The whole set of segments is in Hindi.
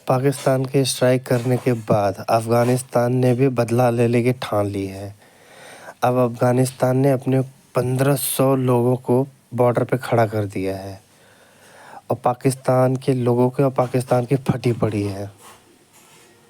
पाकिस्तान के स्ट्राइक करने के बाद अफ़गानिस्तान ने भी बदला लेने की ठान ली है। अब अफ़गानिस्तान ने अपने 1500 लोगों को बॉर्डर पे खड़ा कर दिया है और पाकिस्तान के लोगों के और पाकिस्तान की फटी पड़ी है।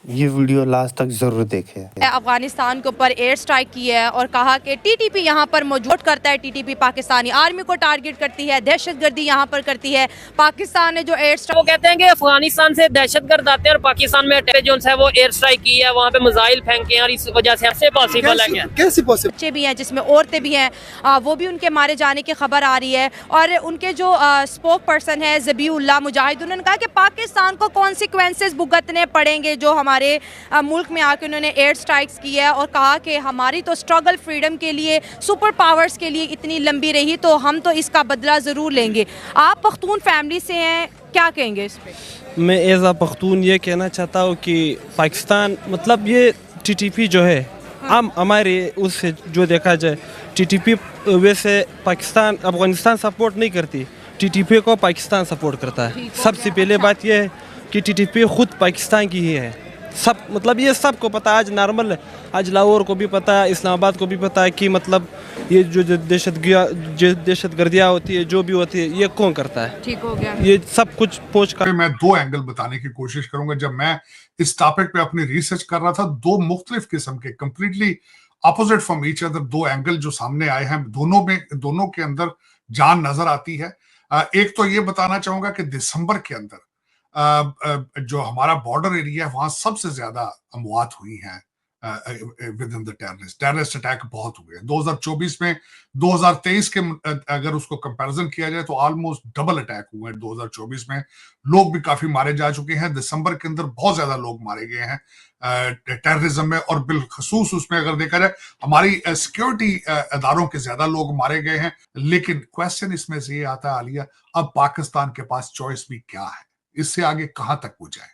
ये वीडियो लास्ट तक ज़रूर देखें। अफगानिस्तान के ऊपर एयर स्ट्राइक की है और कहा कि टीटीपी यहाँ पर मौजूद करता है, टीटीपी पाकिस्तानी आर्मी को टारगेट करती है, दहशतगर्दी यहाँ पर करती है। पाकिस्तान ने जो एयर स्ट्राइक, वो कहते हैं कि अफगानिस्तान से दहशतगर्द आते हैं और पाकिस्तान में जो है वो एयर स्ट्राइक की है, वहाँ पे मिसाइल फेंके हैं और इस वजह से ऐसे पॉसिबल है क्या? कैसे पॉसिबल? बच्चे भी हैं जिसमें औरतें भी हैं, वो भी उनके मारे जाने की खबर आ रही है। और उनके जो स्पोक पर्सन है ज़बीउल्लाह मुजाहिद, उन्होंने कहा कि पाकिस्तान को कॉन्सिक्वेंसेस भुगतने पड़ेंगे जो हमारे मुल्क में आके उन्होंने एयर स्ट्राइक्स की है। और कहा कि हमारी तो स्ट्रगल फ्रीडम के लिए, सुपर पावर्स के लिए इतनी लंबी रही, तो हम तो इसका बदला ज़रूर लेंगे। आप पख्तून फैमिली से हैं, क्या कहेंगे इस पर? मैं एज आ पख्तून ये कहना चाहता हूँ कि पाकिस्तान मतलब ये टीटीपी जो है हम हमारे उससे जो देखा जाए टीटीपी वैसे पाकिस्तान अफगानिस्तान सपोर्ट नहीं करती, टीटीपी को पाकिस्तान सपोर्ट करता है। सबसे पहले बात यह है कि टीटीपी खुद पाकिस्तान की ही है। सब मतलब ये सबको पता है, आज नॉर्मल है, आज लाहौर को भी पता है, इस्लामाबाद को भी पता है कि मतलब ये जो दहशतगर्दियाँ होती है, जो भी होती है, ये कौन करता है। ठीक हो गया। ये सब कुछ पोच कर मैं दो एंगल बताने की कोशिश करूंगा। जब मैं इस टॉपिक पे अपनी रिसर्च कर रहा था, दो मुख्तलिफ किस्म के, completely opposite from each other, दो एंगल जो सामने आए हैं, दोनों के अंदर जान नजर आती है। एक तो ये बताना चाहूंगा कि दिसंबर के अंदर जो हमारा बॉर्डर एरिया है, वहां सबसे ज्यादा अमवात हुई हैं with in the terrorist attack बहुत हुए हैं 2024 में। 2023 के अगर उसको कंपैरिजन किया जाए तो ऑलमोस्ट डबल अटैक हुए हैं 2024 में। लोग भी काफी मारे जा चुके हैं। दिसंबर के अंदर बहुत ज्यादा लोग मारे गए हैं टेररिज्म में, और बिलखसूस उसमें अगर देखा जाए हमारी सिक्योरिटी इदारों के ज्यादा लोग मारे गए हैं। लेकिन क्वेश्चन इसमें से ये आता है आलिया, अब पाकिस्तान के पास चॉइस भी क्या है, इससे आगे कहां तक वो जाए।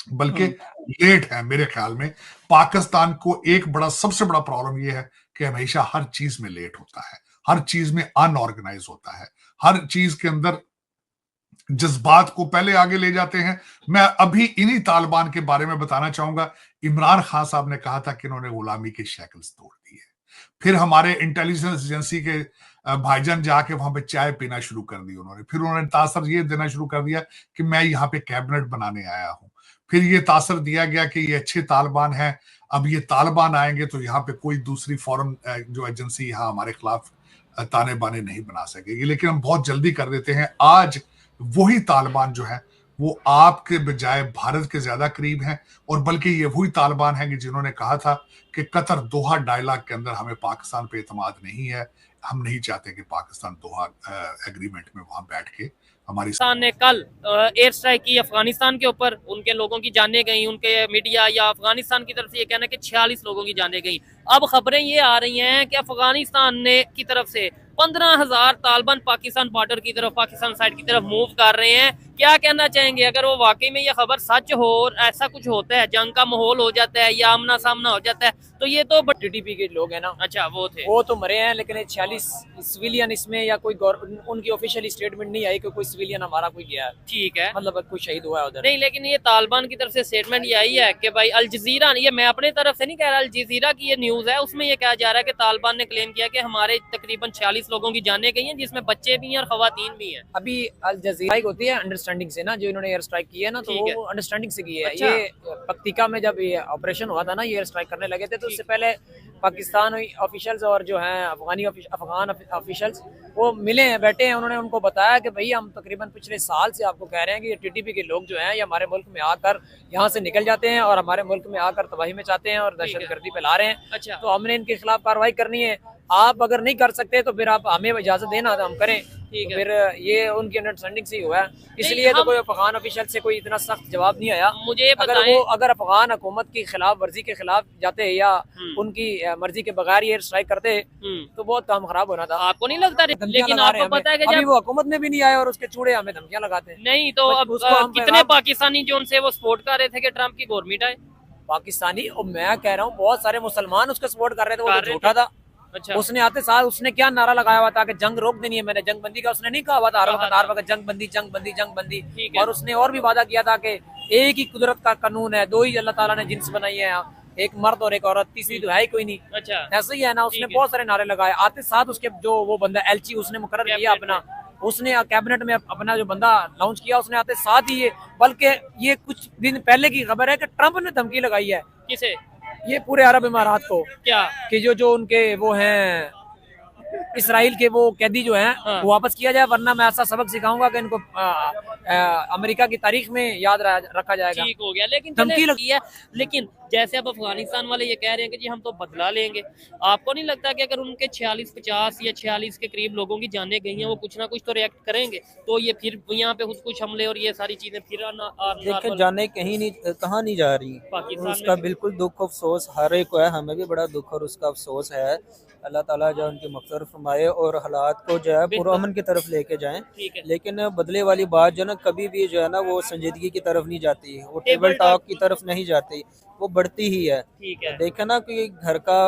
बल्कि लेट है मेरे ख्याल में। पाकिस्तान को एक सबसे बड़ा प्रॉब्लम यह है कि हमेशा हर चीज में लेट होता है, हर चीज में अनऑर्गेनाइज होता है, हर चीज के अंदर जज्बात को पहले आगे ले जाते हैं। मैं अभी इन्हीं तालिबान के बारे में बताना चाहूंगा। इमरान खान साहब ने कहा था कि इन्होंने गुलामी के शैकल्स तोड़ दिए। फिर हमारे इंटेलिजेंस एजेंसी के भाईजान जाके वहां पे चाय पीना शुरू कर दी उन्होंने। फिर उन्होंने तासर ये देना शुरू कर दिया कि मैं यहाँ पे कैबिनेट बनाने आया हूं। फिर ये तासर दिया गया कि ये अच्छे तालिबान हैं, अब ये तालिबान आएंगे तो यहाँ पे कोई दूसरी फॉरेन जो एजेंसी यहाँ हमारे खिलाफ ताने बाने नहीं बना सकेगी। लेकिन हम बहुत जल्दी कर देते हैं। आज वही तालिबान जो है वो आपके बजाय भारत के ज्यादा करीब हैं, और बल्कि ये वही तालिबान हैं कि जिन्होंने कहा था कि कतर दोहा डायलॉग के अंदर हमें पाकिस्तान पे एतमाद नहीं है, हम नहीं चाहते कि पाकिस्तान दोहा एग्रीमेंट में वहां बैठ के हमारी। पाकिस्तान ने कल एयर स्ट्राइक की अफगानिस्तान के ऊपर, उनके लोगों की जानें गई। उनके मीडिया या अफगानिस्तान की तरफ से ये कहना है कि 46 लोगों की जानें गई। अब खबरें ये आ रही हैं कि अफगानिस्तान ने की तरफ से 15,000 तालिबान पाकिस्तान बॉर्डर की तरफ, पाकिस्तान साइड की तरफ मूव कर रहे हैं। क्या कहना चाहेंगे अगर वो वाकई में ये खबर सच हो और ऐसा कुछ होता है, जंग का माहौल हो जाता है या आमना सामना हो जाता है, तो ये तो टीटीपी के लोग हैं ना। अच्छा, वो तो मरे हैं, लेकिन 46 सिविलियन इसमें या कोई उनकी ऑफिशियल स्टेटमेंट नहीं आई कि कोई सिविलियन हमारा कोई गया है। ठीक है, मतलब कोई शहीद हुआ है उधर नहीं। लेकिन ये तालिबान की तरफ से स्टेटमेंट ये आई है कि भाई अल जजीरा, ये मैं अपने तरफ से नहीं कह रहा, अल जजीरा की ये न्यूज है, उसमें ये कहा जा रहा है कि तालिबान ने क्लेम किया कि हमारे तकरीबन 46 लोगों की जानें गई हैं, जिसमें बच्चे भी हैं और खवातीन भी हैं। अभी अल जजीरा होती है अंडरस्टैंडिंग से ना, जो इन्होंने एयर स्ट्राइक की है ना, तो वो अंडरस्टैंडिंग से की है। अच्छा। ये पक्तिका में जब ये ऑपरेशन हुआ था ना, ये एयर स्ट्राइक करने लगे थे, तो उससे पहले पाकिस्तान ऑफिशियल्स और जो हैं अफगान ऑफिशियल्स वो मिले हैं, बैठे हैं। उन्होंने उनको बताया कि भाई हम तकरीबन पिछले साल से आपको कह रहे हैं कि ये टीटीपी के लोग जो हैं ये हमारे मुल्क में आकर यहाँ से निकल जाते हैं और हमारे मुल्क में आकर तबाही मचाते हैं और दहशतगर्दी फैला रहे हैं। अच्छा। तो हमने इनके खिलाफ कार्रवाई करनी है। आप अगर नहीं कर सकते तो फिर आप हमें इजाजत देना, तो हम करें। ठीक है। फिर ये उनकी अंडरस्टैंडिंग से ही हुआ है, इसलिए तो कोई अफगान ऑफिशियल से कोई इतना सख्त जवाब नहीं आया। मुझे अगर अफगान हुकूमत की खिलाफ वर्जी के खिलाफ जाते या उनकी मर्जी के बगैर ये स्ट्राइक करते तो बहुत काम खराब होना था। आपको नहीं लगता? लेकिन आपको पता है कि अभी वो हुकूमत में भी नहीं आए और उसके चूड़े हमें धमकियां लगाते हैं। नहीं तो अब कितने पाकिस्तानी जो उनसे वो सपोर्ट कर रहे थे कि ट्रम्प की गवर्नमेंट आए? पाकिस्तानी, और मैं कह रहा हूँ बहुत सारे मुसलमान उसका सपोर्ट कर रहे थे, वो तो झूठा था। अच्छा। उसने आते साल उसने क्या नारा लगाया हुआ था कि जंग रोक देनी है। मैंने जंग बंदी का उसने नहीं कहा हुआ था, हर वक्त जंग बंदी जंग बंदी जंग बंदी। और उसने और भी वादा किया था कि एक ही कुदरत का कानून है, दो ही अल्लाह ताला ने जिन्स बनाई है, एक मर्द और एक औरत, तीसरी तो है ही कोई नहीं। अच्छा ऐसे ही है ना, उसने ठीक है। बहुत सारे नारे लगाए, आते साथ उसके जो वो बंदा एलची उसने मुकर्रर किया अपना, उसने कैबिनेट में अपना जो बंदा लॉन्च किया, उसने आते साथ ही ये, बल्कि ये कुछ दिन पहले की खबर है कि ट्रंप ने धमकी लगाई है किसे? ये पूरे अरब इमारात को क्या? कि जो उनके वो हैं इसराइल के वो कैदी जो हैं हाँ। वो वापस किया जाए, वरना मैं ऐसा सबक सिखाऊंगा कि इनको अमेरिका की तारीख में याद रखा जाएगा। ठीक हो गया, लेकिन धमकी चले लगी है। लेकिन जैसे अब अफगानिस्तान वाले ये कह रहे हैं कि जी हम तो बदला लेंगे, आपको नहीं लगता कि अगर उनके 46-50 या 46 के करीब लोगों की जानें गई हैं, वो कुछ ना कुछ तो रिएक्ट करेंगे, तो ये फिर यहाँ पे कुछ हमले और ये सारी चीजें फिर देखिए जाने कहीं नहीं, कहाँ नहीं जा रही, पाकिस्तान उसका में? बिल्कुल दुख अफसोस हर एक को है, हमें भी बड़ा दुख और उसका अफसोस है। अल्लाह ताला जो उनकी मग़फ़िरत फरमाए और हालात को जो है पूरा अमन की तरफ लेके जाएं। ठीक है। लेकिन बदले वाली बात जो है ना, कभी भी जो है ना वो संजीदगी की तरफ नहीं जाती, वो टेबल टॉक की तरफ नहीं जाती, वो बढ़ती ही है। ठीक है। देखे ना कि घर का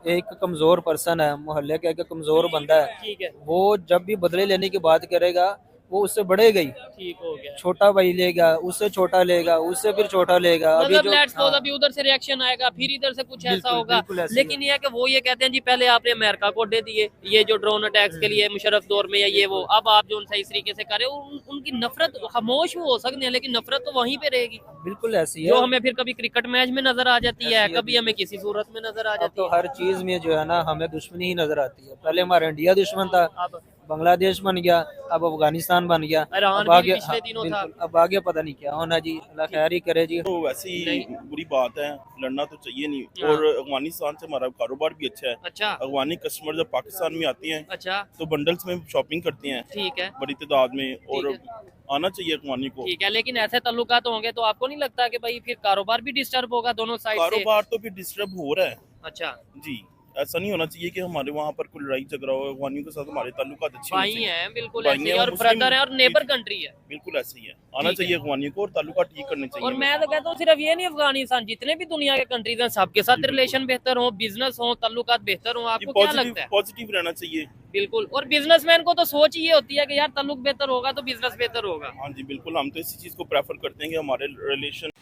एक कमज़ोर पर्सन है, मोहल्ले का एक कमज़ोर बंदा है, ठीक है, वो जब भी बदले लेने की बात करेगा वो उससे बढ़ेगा ही। ठीक हो गया। छोटा भाई लेगा, उससे छोटा लेगा, उससे फिर छोटा लेगा। अभी मतलब जो लेट्स सपोज अभी उधर से रिएक्शन आएगा, फिर इधर से कुछ ऐसा बिल्कुल, होगा, बिल्कुल ऐसे लेकिन ये है कि वो ये कहते हैं जी पहले आपने अमेरिका को दे दिए ये जो ड्रोन अटैक्स के लिए मुशर्रफ दौर में या ये वो, अब आप जो उनसे इस तरीके से करे, उनकी नफरत खामोश हो सकते हैं लेकिन नफरत तो वहीं पे रहेगी, बिल्कुल ऐसी है। जो हमें फिर कभी क्रिकेट मैच में नजर आ जाती है, ऐसी है। कभी हमें किसी सूरत में नजर आ अब जाती तो है। हर चीज में जो है ना हमें दुश्मनी ही नजर आती है। पहले हमारा इंडिया दुश्मन था, अब बांग्लादेश बन गया, अब अफगानिस्तान बन गया, ईरान अब भी आगे पिछले दिनों था। बिल्कुल, अब आगे पता नहीं क्या होना जी, अल्लाह खैर ही करे जी। तो वैसे ही बुरी बात है, लड़ना तो चाहिए नहीं। हाँ। और अफगानिस्तान से हमारा कारोबार भी अच्छा है। अच्छा अफगानी कस्टमर जब पाकिस्तान में आते हैं अच्छा तो बंडल्स में शॉपिंग करते हैं ठीक है बड़ी तादाद में, और ठीक आना चाहिए अफगानी को। ठीक है, लेकिन ऐसे ताल्लुकात होंगे तो आपको नहीं लगता कि भाई फिर कारोबार भी डिस्टर्ब होगा दोनों साइड से? कारोबार तो फिर डिस्टर्ब हो रहा है अच्छा जी। ऐसा नहीं होना चाहिए कि हमारे वहाँ पर कोई लड़ाई झगड़ा हो। अफगानियों के साथ हमारे ताल्लुकात अच्छे होने भाई चाहिए। हैं बिल्कुल भाई ऐसे ही, हैं, और मुस्लिम- ब्रदर है और नेबर कंट्री है। बिल्कुल ऐसे ही है, आना ठीक है। चाहिए अफगानियों को और ताल्लुकात ठीक करने चाहिए। और मैं तो कहता हूँ सिर्फ ये नहीं, अफगानिस्तान जितने भी दुनिया के कंट्रीज हैं सबके साथ रिलेशन बेहतर हो, बिजनेस हो, ताल्लुकात बेहतर हो। आपको क्या लगता है? पॉजिटिव रहना चाहिए। बिल्कुल, और बिजनेसमैन को तो सोच ये होती है कि यार ताल्लुक बेहतर होगा तो बिजनेस बेहतर होगा। हाँ जी बिल्कुल, हम तो इसी चीज़ को प्रेफर करते हैं कि हमारे रिलेशन।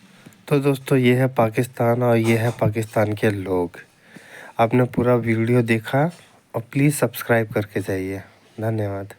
तो दोस्तों ये है पाकिस्तान और ये है पाकिस्तान के लोग। आपने पूरा वीडियो देखा और प्लीज़ सब्सक्राइब करके जाइए। धन्यवाद।